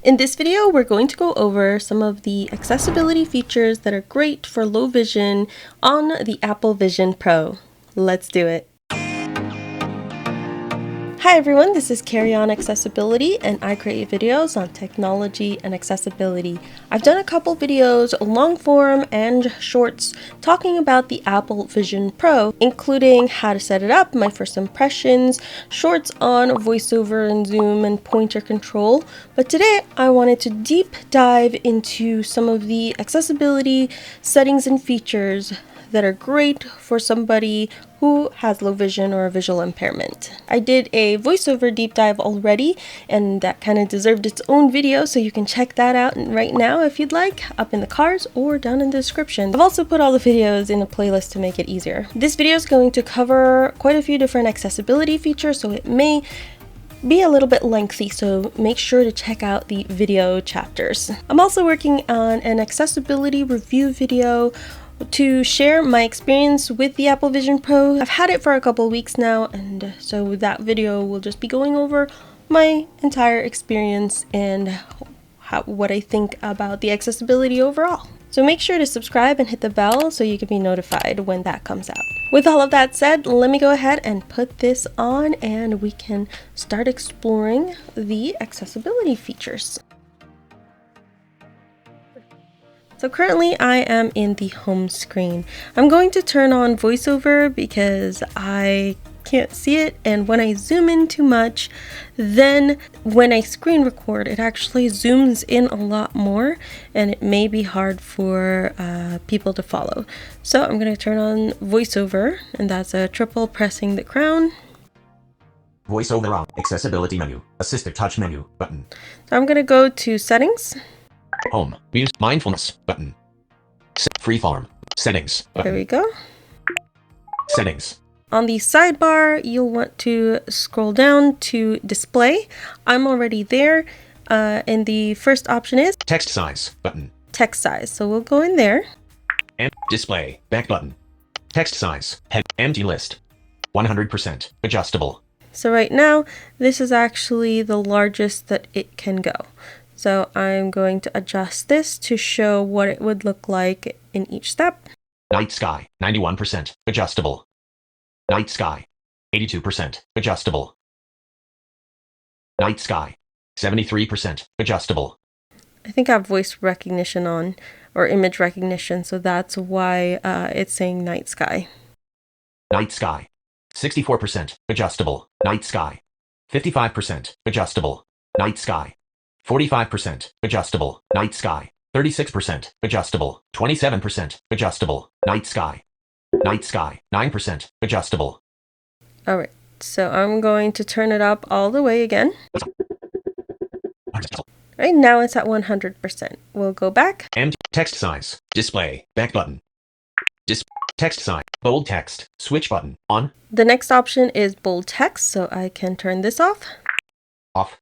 In this video, we're going to go over some of the accessibility features that are great for low vision on the Apple Vision Pro. Let's do it. Hi everyone, this is Carrie on Accessibility, and I create videos on technology and accessibility. I've done a couple videos, long form and shorts, talking about the Apple Vision Pro, including how to set it up, my first impressions, shorts on voiceover and zoom and pointer control. But today I wanted to deep dive into some of the accessibility settings and features that are great for somebody who has low vision or a visual impairment. I did a voiceover deep dive already, and that kind of deserved its own video, so you can check that out right now if you'd like, up in the cards or down in the description. I've also put all the videos in a playlist to make it easier. This video is going to cover quite a few different accessibility features, so it may be a little bit lengthy, so make sure to check out the video chapters. I'm also working on an accessibility review video to share my experience with the Apple Vision Pro. I've had it for a couple weeks now, and so that video will just be going over my entire experience and what I think about the accessibility overall. So make sure to subscribe and hit the bell so you can be notified when that comes out. With all of that said, let me go ahead and put this on and we can start exploring the accessibility features. So currently I am in the home screen. I'm going to turn on voiceover because I can't see it, and when I zoom in too much, then when I screen record, it actually zooms in a lot more and it may be hard for people to follow. So I'm going to turn on voiceover, and that's a triple pressing the crown. Voiceover on accessibility menu, assistive touch menu button. So I'm going to go to settings. Home, music, mindfulness button. Freeform, settings button. There we go. Settings. On the sidebar, you'll want to scroll down to display. I'm already there, and the first option is Text size button. text size. So we'll go in there. And display back button. Text size, head, empty list. 100% adjustable. So right now, this is actually the largest that it can go. So I'm going to adjust this to show what it would look like in each step. Night sky, 91% adjustable. Night sky, 82% adjustable. Night sky, 73% adjustable. I think I have voice recognition on, or image recognition, so that's why it's saying night sky. Night sky, 64% adjustable. Night sky, 55% adjustable. Night sky, 45% adjustable. Night sky, 36% adjustable. 27% adjustable. Night sky, 9% adjustable. All right, so I'm going to turn it up all the way again. Right now it's at 100%. We'll go back. And text size, display, back button. Text size, bold text, switch button, on. The next option is bold text, so I can turn this off. Off.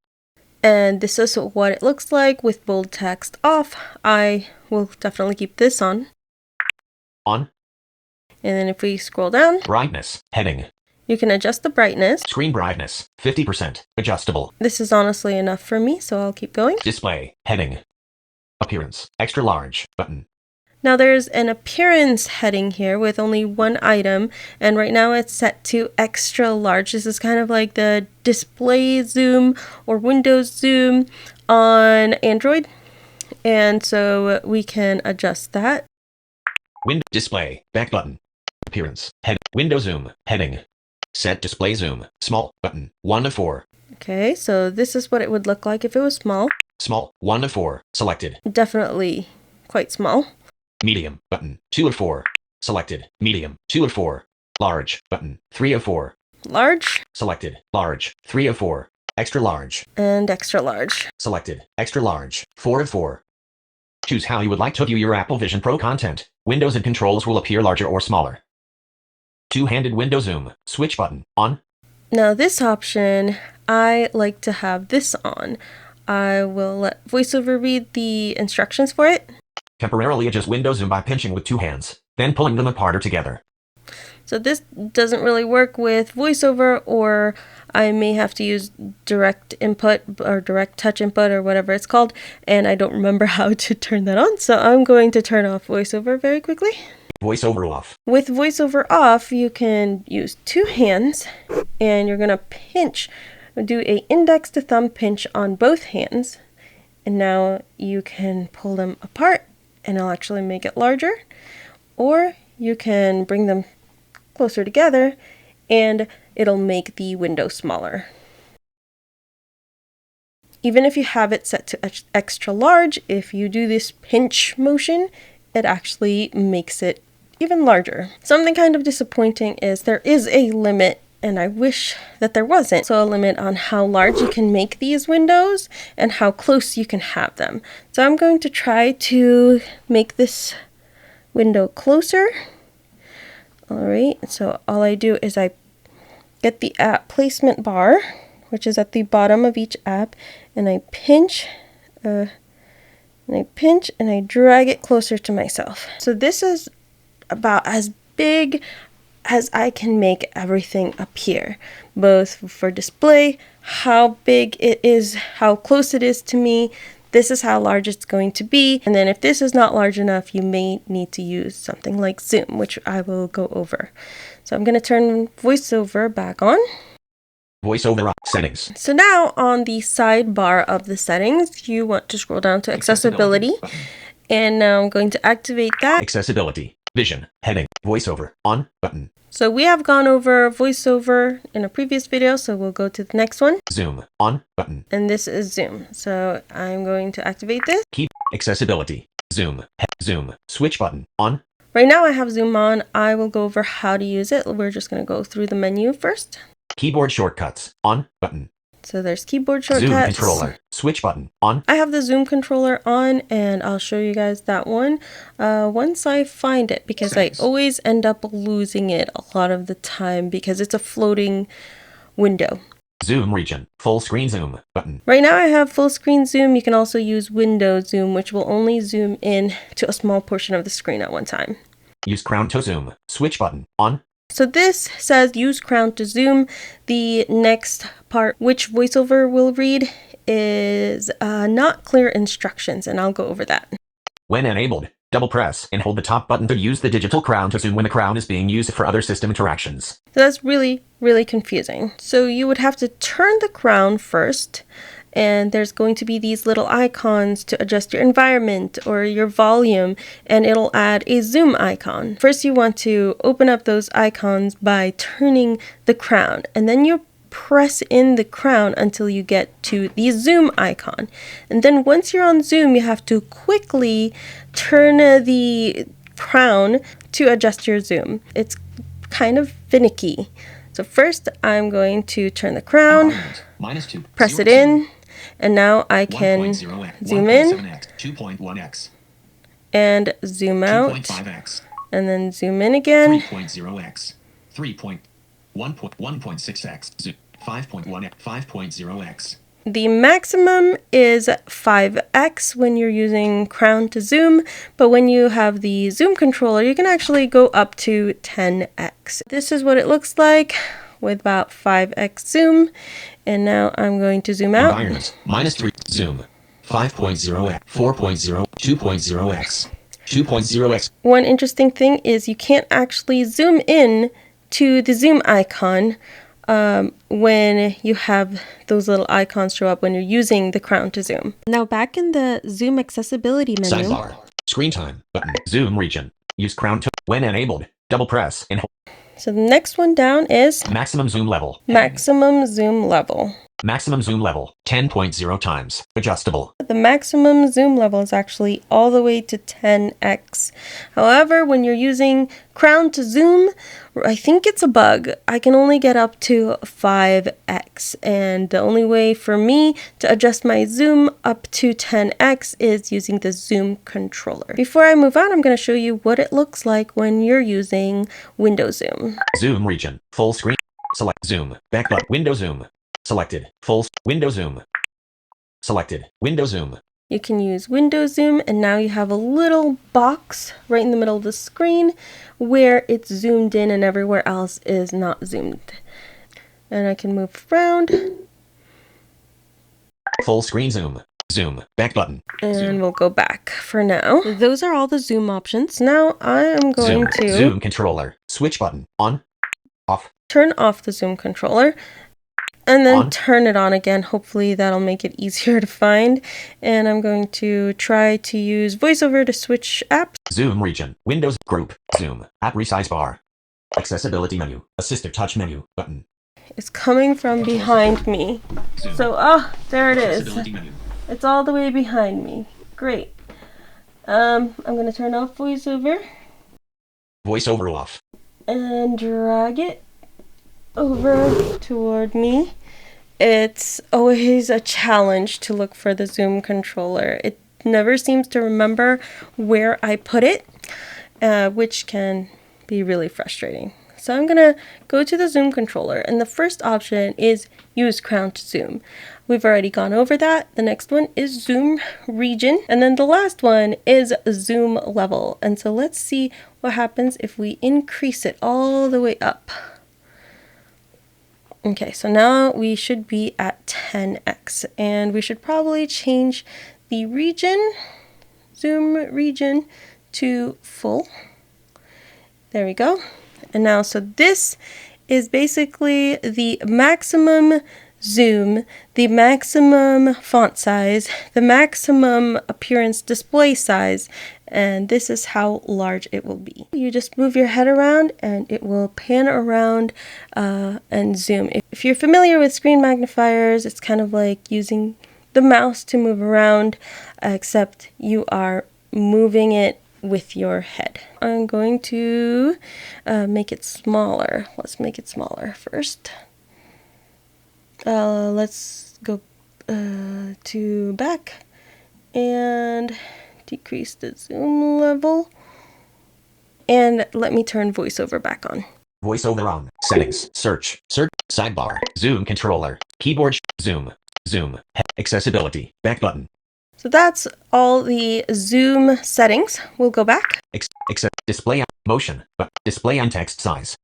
And this is what it looks like with bold text off. I will definitely keep this on. On. And then if we scroll down, brightness, heading. You can adjust the brightness. Screen brightness, 50% adjustable. This is honestly enough for me, so I'll keep going. Display, heading. Appearance, extra large, button. Now there's an appearance heading here with only one item, and right now it's set to extra large. This is kind of like the display zoom or Windows zoom on Android, and so we can adjust that. Display, back button. Appearance, head, window zoom, heading. Set display zoom, small, button, 1 of 4. Okay, so this is what it would look like if it was small. Small, 1 of 4, selected. Definitely quite small. Medium, button, 2 of 4. Selected, medium, 2 of 4. Large, button, 3 of 4. Large. Selected, large, 3 of 4. Extra large. And extra large. Selected, extra large, 4 of 4. Choose how you would like to view your Apple Vision Pro content. Windows and controls will appear larger or smaller. Two-handed window zoom, switch button, on. Now this option, I like to have this on. I will let VoiceOver read the instructions for it. Temporarily adjust window zoom by pinching with 2 hands, then pulling them apart or together. So this doesn't really work with VoiceOver, or I may have to use direct input or direct touch input or whatever it's called, and I don't remember how to turn that on. So I'm going to turn off VoiceOver very quickly. VoiceOver off. With VoiceOver off, you can use two hands, and you're going to pinch, do a index to thumb pinch on both hands. And now you can pull them apart and it'll actually make it larger, or you can bring them closer together and it'll make the window smaller. Even if you have it set to extra large, if you do this pinch motion, it actually makes it even larger. Something kind of disappointing is there is a limit, and I wish that there wasn't. So a limit on how large you can make these windows and how close you can have them. So I'm going to try to make this window closer. All right, so all I do is I get the app placement bar, which is at the bottom of each app, and I pinch, and I drag it closer to myself. So this is about as big as I can make everything appear, both for display, how big it is, how close it is to me. This is how large it's going to be. And then if this is not large enough, you may need to use something like Zoom, which I will go over. So I'm going to turn VoiceOver back on. VoiceOver off. Settings. So now on the sidebar of the settings, you want to scroll down to accessibility. And now I'm going to activate that. Accessibility. Vision. Heading. VoiceOver. On. Button. So we have gone over VoiceOver in a previous video, so we'll go to the next one. Zoom. On. Button. And this is Zoom. So I'm going to activate this. Keep. Accessibility. Zoom. Zoom. Switch button. On. Right now I have Zoom on. I will go over how to use it. We're just going to go through the menu first. Keyboard shortcuts. On. Button. So there's keyboard shortcuts. Zoom controller. Switch button. On. I have the Zoom controller on, and I'll show you guys that one once I find it, because I always end up losing it a lot of the time because it's a floating window. Zoom region. Full screen zoom. Button. Right now I have full screen zoom. You can also use window zoom, which will only zoom in to a small portion of the screen at one time. Use crown to zoom. Switch button. On. So this says use crown to zoom. The next part, which VoiceOver will read, is not clear instructions, and I'll go over that. When enabled, double press and hold the top button to use the digital crown to zoom when the crown is being used for other system interactions. So that's really, really confusing. So you would have to turn the crown first, and there's going to be these little icons to adjust your environment or your volume, and it'll add a zoom icon. First you want to open up those icons by turning the crown, and then you press in the crown until you get to the zoom icon. And then once you're on zoom, you have to quickly turn the crown to adjust your zoom. It's kind of finicky. So first I'm going to turn the crown, press it in, and now I can zoom in and zoom out, and then zoom in again. 3.0x, 3.1.6x, 5.1x, 5.0x. The maximum is 5x when you're using crown to zoom, but when you have the zoom controller, you can actually go up to 10x. This is what it looks like with about 5x zoom. And now I'm going to zoom out. Environment, -3, zoom, 5.0x, 4.0, 2.0x, 2.0x. One interesting thing is you can't actually zoom in to the zoom icon when you have those little icons show up when you're using the crown to zoom. Now back in the Zoom accessibility menu. Sidebar. Screen time. Button. Zoom region. Use crown to. When enabled, double press and hold. So the next one down is Maximum zoom level. maximum zoom level. Maximum zoom level. 10.0 times. Adjustable. The maximum zoom level is actually all the way to 10x. However, when you're using crown to zoom, I think it's a bug. I can only get up to 5x, and the only way for me to adjust my zoom up to 10x is using the zoom controller. Before I move on, I'm going to show you what it looks like when you're using window zoom. Zoom region. Full screen. Select zoom. Back button. Window zoom. Selected. Full window zoom. Selected. Window zoom. You can use window zoom, and now you have a little box right in the middle of the screen where it's zoomed in and everywhere else is not zoomed. And I can move around. Full screen zoom. Zoom. Back button. And Zoom. we'll go back for now. Those are all the zoom options. Now I am going to Zoom controller. Switch button. On. Off. turn off the zoom controller and then On. turn it on again. Hopefully that'll make it easier to find. And I'm going to try to use VoiceOver to switch apps. Zoom region. Windows. Group. Zoom. App resize bar. Accessibility menu. Assistive touch menu. Button. It's coming from behind me. Zoom. So, there it is. Accessibility menu. It's all the way behind me. Great. I'm going to turn off VoiceOver VoiceOver off. and drag it over toward me. It's always a challenge to look for the zoom controller. It never seems to remember where I put it, which can be really frustrating. So I'm gonna go to the zoom controller, and the first option is use crown to zoom. We've already gone over that. The next one is zoom region, and then the last one is zoom level. And so let's see what happens if we increase it all the way up. Okay, so now we should be at 10x, and we should probably change the region, zoom region, to full. There we go. And now, so this is basically the maximum zoom, the maximum font size, the maximum appearance display size, and this is how large it will be. You just move your head around and it will pan around and zoom. If you're familiar with screen magnifiers, it's kind of like using the mouse to move around, except you are moving it with your head. I'm going to make it smaller. Let's make it smaller first. Let's go to back and decrease the zoom level. And let me turn VoiceOver back on. VoiceOver on. Settings. Search. Sidebar. Zoom controller. Keyboard. Zoom. Accessibility. Back button. So that's all the zoom settings. We'll go back. Display motion. Display and text size.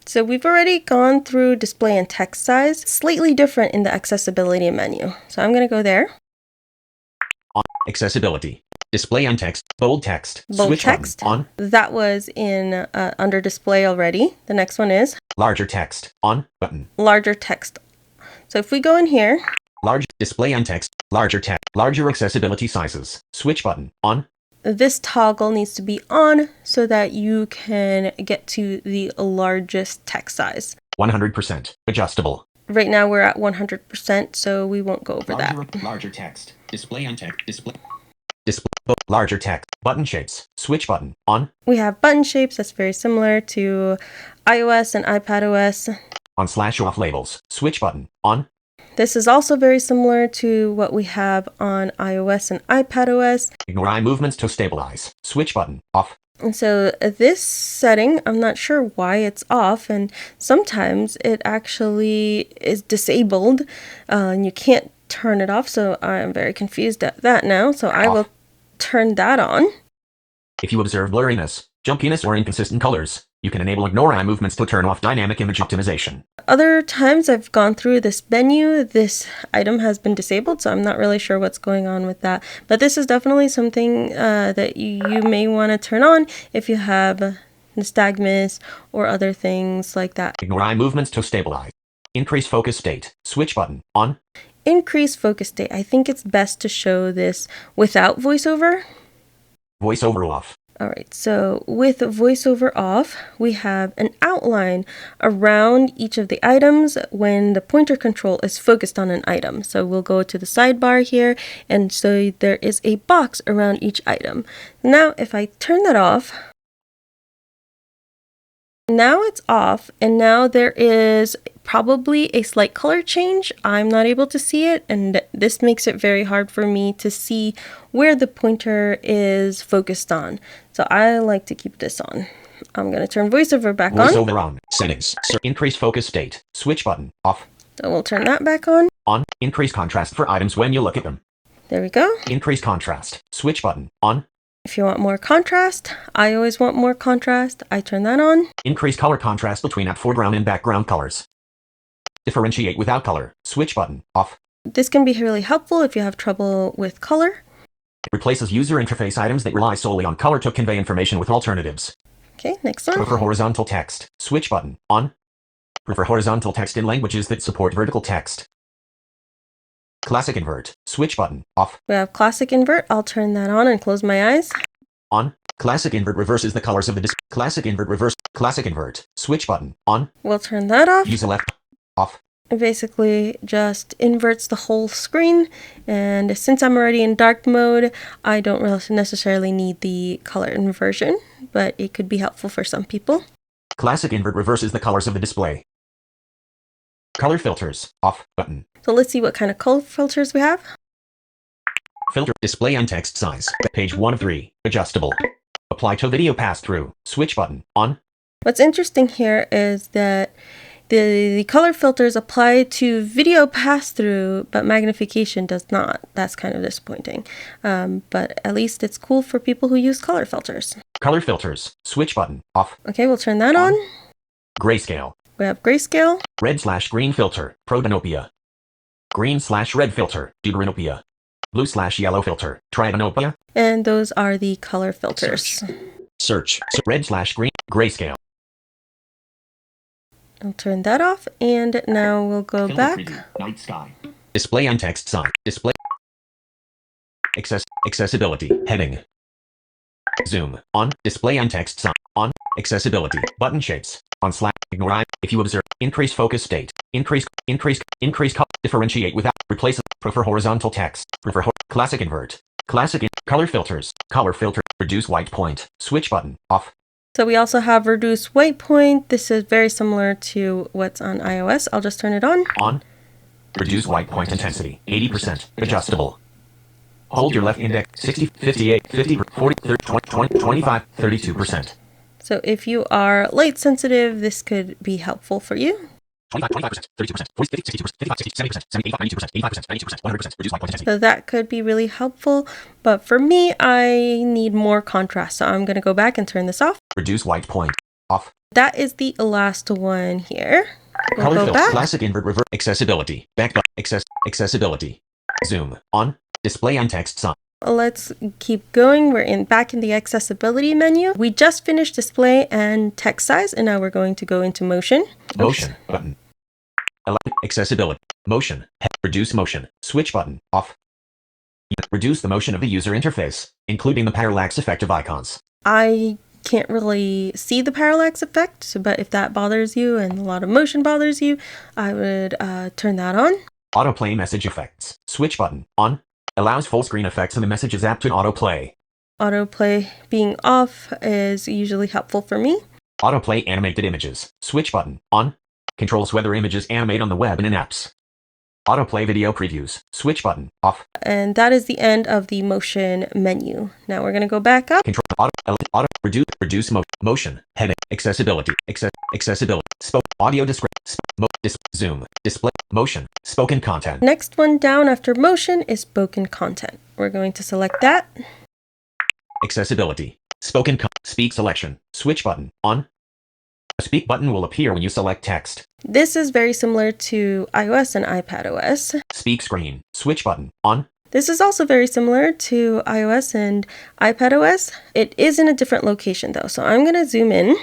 So we've already gone through display and text size, slightly different in the accessibility menu. So I'm going to go there. On accessibility. Display and text. Bold text. Bold Switch text. button. On. That was in under display already. The next one is Larger text. On button. larger text. So if we go in here, Large display and text. Larger text. Larger accessibility sizes. Switch button. On. this toggle needs to be on so that you can get to the largest text size. 100%. Adjustable. Right now we're at 100%, so we won't go over that. Larger text. Display and text. Display. Larger text. Button shapes. Switch button. On. We have button shapes that's very similar to iOS and iPadOS. On/off labels. Switch button. On. This is also very similar to what we have on iOS and iPadOS. Ignore eye movements to stabilize. Switch button. Off. And so this setting, I'm not sure why it's off, and sometimes it actually is disabled and you can't turn it off, so I'm very confused at that now. So I will turn that on. If you observe blurriness, jumpiness, or inconsistent colors, you can enable ignore eye movements to turn off dynamic image optimization. Other times I've gone through this menu, this item has been disabled, so I'm not really sure what's going on with that. But this is definitely something that you may want to turn on if you have nystagmus or other things like that. Ignore eye movements to stabilize. Increase focus state. Switch button. On. Increase focus state. I think it's best to show this without VoiceOver. VoiceOver off. Alright, so with VoiceOver off, we have an outline around each of the items when the pointer control is focused on an item. So we'll go to the sidebar here, and so there is a box around each item. Now, if I turn that off, now it's off, and now there is probably a slight color change. I'm not able to see it, and this makes it very hard for me to see where the pointer is focused on. So I like to keep this on. I'm going to turn VoiceOver back on. VoiceOver on. Settings. Increase focus state. Switch button. Off. So we'll turn that back on. On. Increase contrast for items when you look at them. There we go. Increase contrast. Switch button. On. If you want more contrast, I always want more contrast. I turn that on. Increase color contrast between foreground and background colors. Differentiate without color. Switch button. Off. This can be really helpful if you have trouble with color. Replaces user interface items that rely solely on color to convey information with alternatives. Okay, next one. Prefer horizontal text. Switch button. On. Prefer horizontal text in languages that support vertical text. Classic invert. Switch button. Off. We have classic invert. I'll turn that on and close my eyes. On. Classic invert reverses the colors of the display. Classic invert reverse. Classic invert. Switch button. On. We'll turn that off. Use a left. Off. It basically just inverts the whole screen, and since I'm already in dark mode, I don't really necessarily need the color inversion, but it could be helpful for some people. Classic invert reverses the colors of the display. Color filters. Off button. So let's see what kind of color filters we have. Filter. Display and text size. Page 1 of 3. Adjustable. Apply to video pass-through. Switch button. On. What's interesting here is that the color filters apply to video pass-through, but magnification does not. That's kind of disappointing. But at least it's cool for people who use color filters. Color filters. Switch button. Off. Okay, we'll turn that on. Grayscale. We have grayscale. Red/green filter. Protanopia. Green/red filter. Deuteranopia. Blue/yellow filter. Tritanopia. And those are the color filters. Search. Red/green. Grayscale. I'll turn that off, and now we'll go Filter back. preview. Night sky. Display and text sign. Display. Accessibility. Heading. Zoom. On. Display and text sign. On. Accessibility. Button shapes. On slash. Ignore I. If you observe. Increase focus state. Increase. Differentiate without. Replace. Prefer horizontal text. Prefer classic invert. Color filters. Color filter. Reduce white point. Switch button. Off. So we also have reduce white point. This is very similar to what's on iOS. I'll just turn it on. On. Reduce white point intensity. 80%. Adjustable. Hold your left index. 60, 58, 50, 40, 30, 20, 25, 32%. So if you are light sensitive, this could be helpful for you. 25%, 32%, 40, 50, 62%, 55, 60, 70%, 70, 85, 92%, 85%, 92%, 100%. Reduce white point intensity. So that could be really helpful. But for me, I need more contrast. So I'm going to go back and turn this off. Reduce white point. Off. That is the last one here. We'll Color go filter. back. Classic invert reverse. Accessibility. Back button. Accessibility. Zoom. On. Display and text sign. Let's keep going. We're back in the accessibility menu. We just finished display and text size, and now we're going to go into motion. Motion button. Accessibility. Motion. Reduce motion. Switch button. Off. Reduce the motion of the user interface, including the parallax effect of icons. I can't really see the parallax effect, but if that bothers you and a lot of motion bothers you, I would turn that on. Autoplay message effects. Switch button. On. Allows full screen effects and the messages app to autoplay. Autoplay being off is usually helpful for me. Autoplay animated images. Switch button. On. Controls whether images animate on the web and in apps. Autoplay video previews. Switch button. Off. And that is the end of the motion menu. Now we're going to go back up. Control. Reduce motion. Heading. Accessibility. Accessibility. Audio description. Zoom. Display. Motion. Spoken content. Next one down after motion is spoken content. We're going to select that. Accessibility. Speak selection. Switch button. On. A speak button will appear when you select text. This is very similar to iOS and iPadOS. Speak screen. Switch button. On. This is also very similar to iOS and iPadOS. It is in a different location though, so I'm going to zoom in.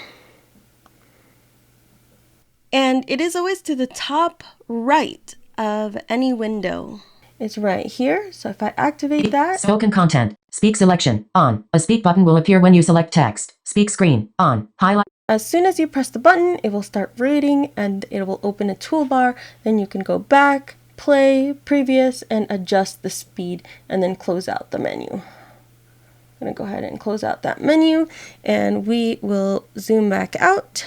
And it is always to the top right of any window. It's right here, so if I activate that... Spoken content. Speak selection. On. A speak button will appear when you select text. Speak screen. On. Highlight. As soon as you press the button, it will start reading and it will open a toolbar. Then you can go back, play, previous, and adjust the speed and then close out the menu. I'm going to go ahead and close out that menu and we will zoom back out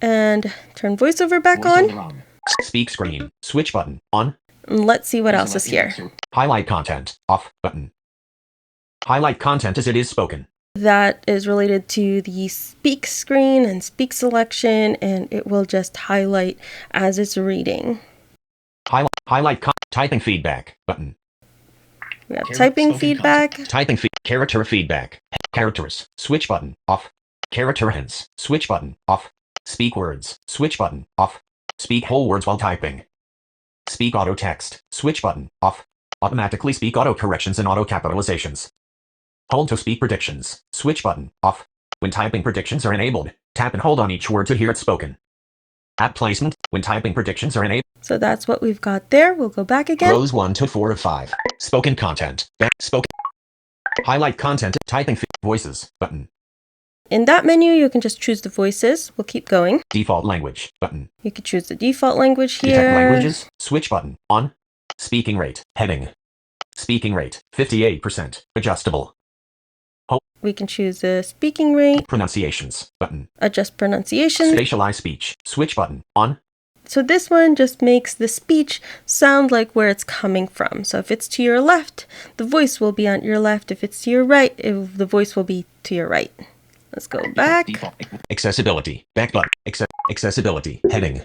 and turn voiceover back on. Speak screen. Switch button. On. And let's see what else is here. Highlight content. Off button. Highlight content as it is spoken. That is related to the speak screen and speak selection, and it will just highlight as it's reading. Highlight typing feedback button. We have Carrie, typing spoken feedback. Typing character feedback. Characters. Switch button. Off. Character hints. Switch button. Off. Speak words. Switch button. Off. Speak whole words while typing. Speak auto text. Switch button. Off. Automatically speak auto corrections and auto capitalizations. Hold to speak predictions. Switch button. Off. When typing predictions are enabled, tap and hold on each word to hear it spoken. App placement. When typing predictions are enabled. So that's what we've got there. We'll go back again. Rows 1 to 4 of 5. Spoken content. Back. Spoken. Highlight content. Typing voices. Button. In that menu, you can just choose the voices. We'll keep going. Default language. Button. You can choose the default language here. Detect languages. Switch button. On. Speaking rate. Heading. Speaking rate. 58%. Adjustable. We can choose the speaking rate. Pronunciations. Button. Adjust pronunciation. Spatialize speech. Switch button. On. So this one just makes the speech sound like where it's coming from. So if it's to your left, the voice will be on your left. If it's to your right, the voice will be to your right. Let's go back. Accessibility. Back button. Accessibility. Heading.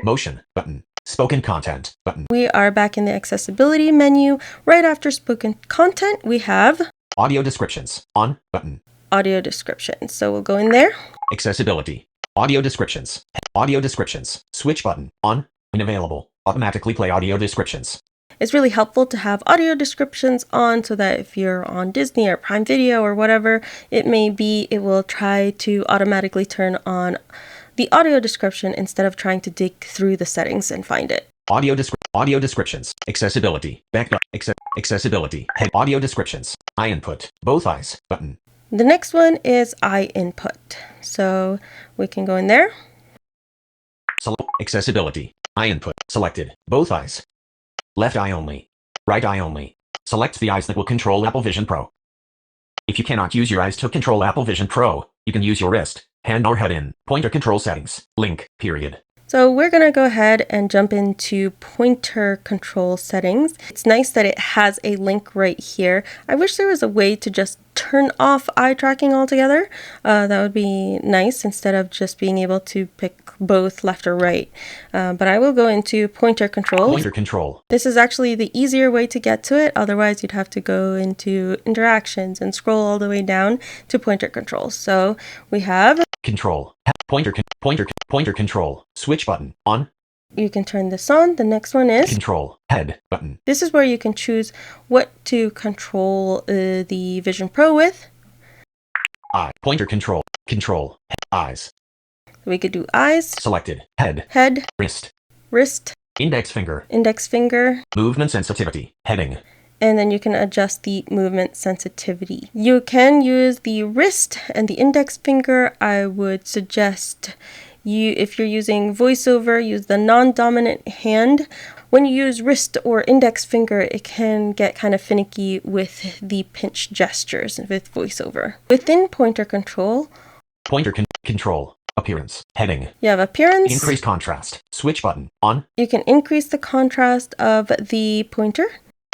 Motion. Button. Spoken content. Button. We are back in the accessibility menu. Right after spoken content, we have Audio descriptions. On. Button. audio descriptions. So we'll go in there. Accessibility. Audio descriptions. Audio descriptions. Switch button. On. When available. Automatically play audio descriptions. It's really helpful to have audio descriptions on so that if you're on Disney or Prime Video or whatever it may be, it will try to automatically turn on the audio description instead of trying to dig through the settings and find it. Audio descriptions. Accessibility. Back button. Accessibility. Head. Audio descriptions. Eye input. Both eyes. Button. The next one is eye input. So we can go in there. Accessibility. Eye input. Selected. Both eyes. Left eye only. Right eye only. Select the eyes that will control Apple Vision Pro. If you cannot use your eyes to control Apple Vision Pro, you can use your wrist, hand or head in pointer control settings. Link. Period. So we're going to go ahead and jump into pointer control settings. It's nice that it has a link right here. I wish there was a way to just turn off eye tracking altogether. That would be nice instead of just being able to pick both left or right. But I will go into pointer control. Pointer control. This is actually the easier way to get to it. Otherwise, you'd have to go into interactions and scroll all the way down to pointer control. So we have Control. Pointer control. Switch button. On. You can turn this on. The next one is Control. Head. Button. This is where you can choose what to control the Vision Pro with. Eye. Pointer control. Control. Eyes. We could do eyes, Selected. Head. head, Wrist. wrist, Index finger. index finger, Movement sensitivity. Heading. and then you can adjust the movement sensitivity. You can use the wrist and the index finger. I would suggest if you're using voiceover, use the non-dominant hand. When you use wrist or index finger, it can get kind of finicky with the pinch gestures with voiceover. Within pointer control, Control. Appearance. Heading. you have appearance. Increase contrast. Switch button. On. You can increase the contrast of the pointer.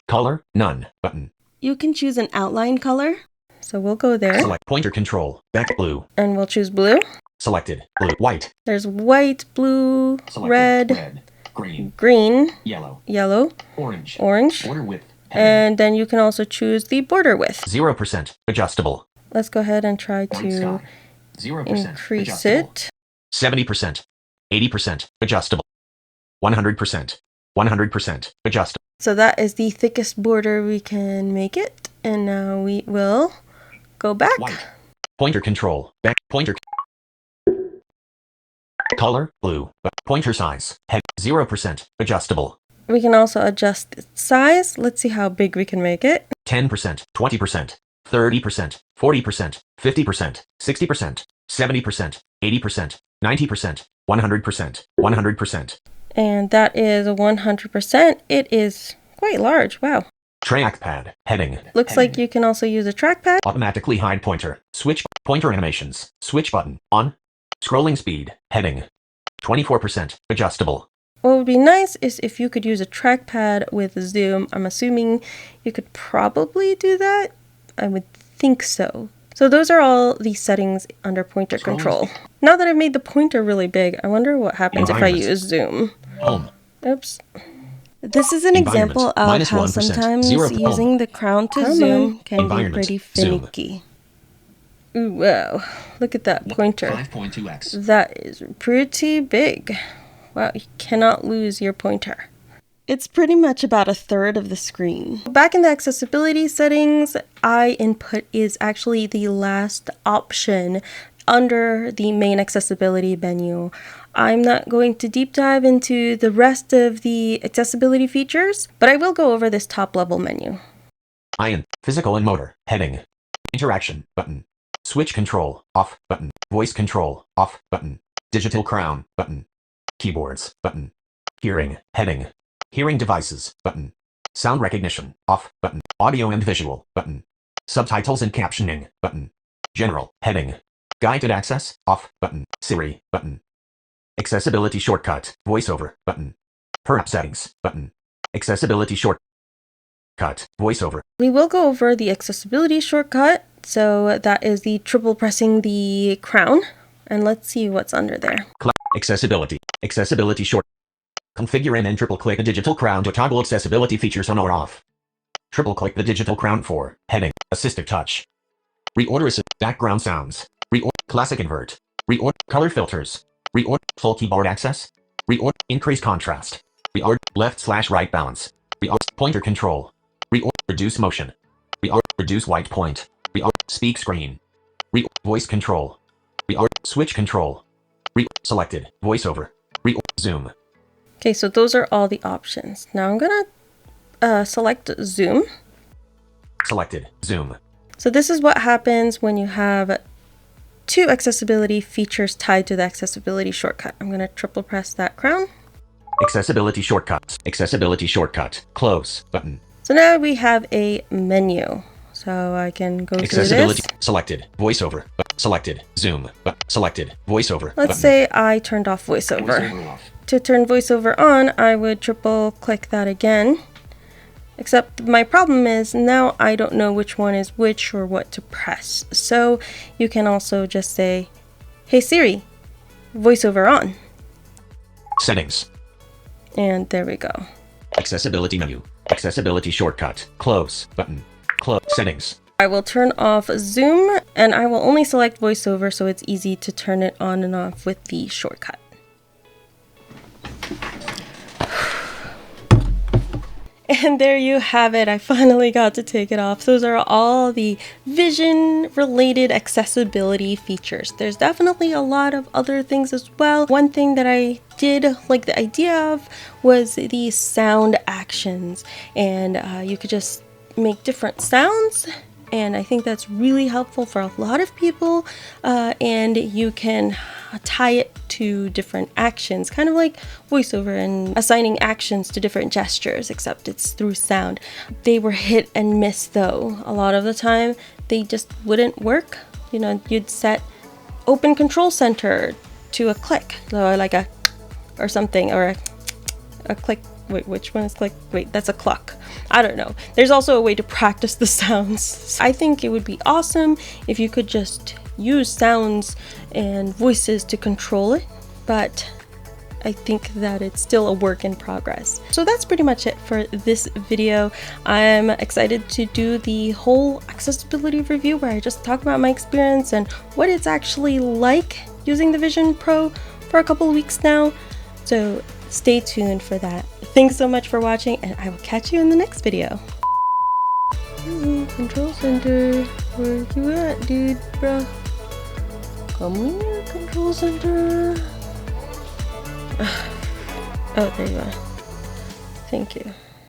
Color. None. Button. You can choose an outline color. So we'll go there Select pointer control. Back blue. and we'll choose blue. Selected. Blue. White. There's white, blue, Selected. red, Green. green, Yellow. yellow, Orange. orange. Border width. Heading. And then you can also choose the border width. 0%. Adjustable. Let's go ahead and try White to sky. 0%. increase adjustable. it. 70%. 80%. Adjustable. 100%. 100%. Adjustable. So that is the thickest border we can make it. And now we will go back. White. Pointer control. Back. Pointer. Color. Blue. Pointer size. Head. 0%. Adjustable. We can also adjust its size. Let's see how big we can make it. 10%. 20%. 30%. 40%. 50%. 60%. 70%. 80%. 90%. 100%. 100%. And that is 100%. It is quite large. Wow. Trackpad. Heading. Looks like you can also use a trackpad. Automatically hide pointer. Switch. Pointer animations. Switch button. On. Scrolling speed. Heading. 24%. Adjustable. What would be nice is if you could use a trackpad with zoom. I'm assuming you could probably do that. I would think so. So those are all the settings under pointer control. Now that I've made the pointer really big, I wonder what happens if I Environment. use zoom. Home. Oops. This is an Environment, example of minus how 1%, sometimes 0 using the crown to zoom can be Environment, pretty zoom. finicky. Ooh, wow, look at that pointer. 5.2x. That is pretty big. Wow, you cannot lose your pointer. It's pretty much about a third of the screen. Back in the accessibility settings, eye input is actually the last option under the main accessibility menu. I'm not going to deep dive into the rest of the accessibility features, but I will go over this top level menu. Ion, physical and motor, heading. Interaction, button. Switch control, off, button. Voice control, off, button. Digital crown, button. Keyboards, button. Hearing, heading. Hearing devices, button. Sound recognition, off, button. Audio and visual, button. Subtitles and captioning, button. General, heading. Guided access, off, button. Siri, button. Accessibility shortcut, voiceover, button. Per-app settings, button. Accessibility shortcut, voiceover. We will go over the accessibility shortcut. So that is the triple pressing the crown. And let's see what's under there. Accessibility short. Configure and then triple click the digital crown to toggle accessibility features on or off. Triple click the digital crown for heading, assistive touch. Reorder background sounds. Reorder classic invert. Reorder color filters. Reorder full keyboard access. Reorder increase contrast. Reorder left/right balance. Reorder pointer control. Reorder reduce motion. Reorder reduce white point. Reorder speak screen. Reorder voice control. Reorder switch control. Reorder selected voiceover. Reorder zoom. Okay, so those are all the options. Now I'm gonna select zoom. Selected zoom. So this is what happens when you have two accessibility features tied to the accessibility shortcut. I'm gonna triple press that crown. Accessibility shortcuts. Accessibility shortcut. Close button. So now we have a menu. So I can go through Accessibility this. selected. Voiceover. Selected. Zoom. Selected. Voiceover. Let's say I turned off voiceover. Voiceover off. To turn voiceover on, I would triple click that again. Except my problem is now I don't know which one is which or what to press. So you can also just say, "Hey Siri, voiceover on." Settings. And there we go. Accessibility menu. Accessibility shortcut. Close button. Close settings. I will turn off zoom and I will only select voiceover so it's easy to turn it on and off with the shortcut. And there you have it. I finally got to take it off. Those are all the vision related accessibility features. There's definitely a lot of other things as well. One thing that I did like the idea of was the sound actions, and you could just make different sounds, and I think that's really helpful for a lot of people, and you can tie it to different actions, kind of like voiceover and assigning actions to different gestures, except it's through sound. They were hit and miss though. A lot of the time they just wouldn't work. You know, you'd set open control center to a click, so like a or something, or a click. Wait, which one is click? Wait, that's a cluck. I don't know. There's also a way to practice the sounds. I think it would be awesome if you could just use sounds and voices to control it, but I think that it's still a work in progress. So that's pretty much it for this video. I'm excited to do the whole accessibility review where I just talk about my experience and what it's actually like using the Vision Pro for a couple of weeks now. So stay tuned for that. Thanks so much for watching, and I will catch you in the next video. Ooh, control center, where you at, dude, bro? Come here, control center. Oh, there you are. Thank you.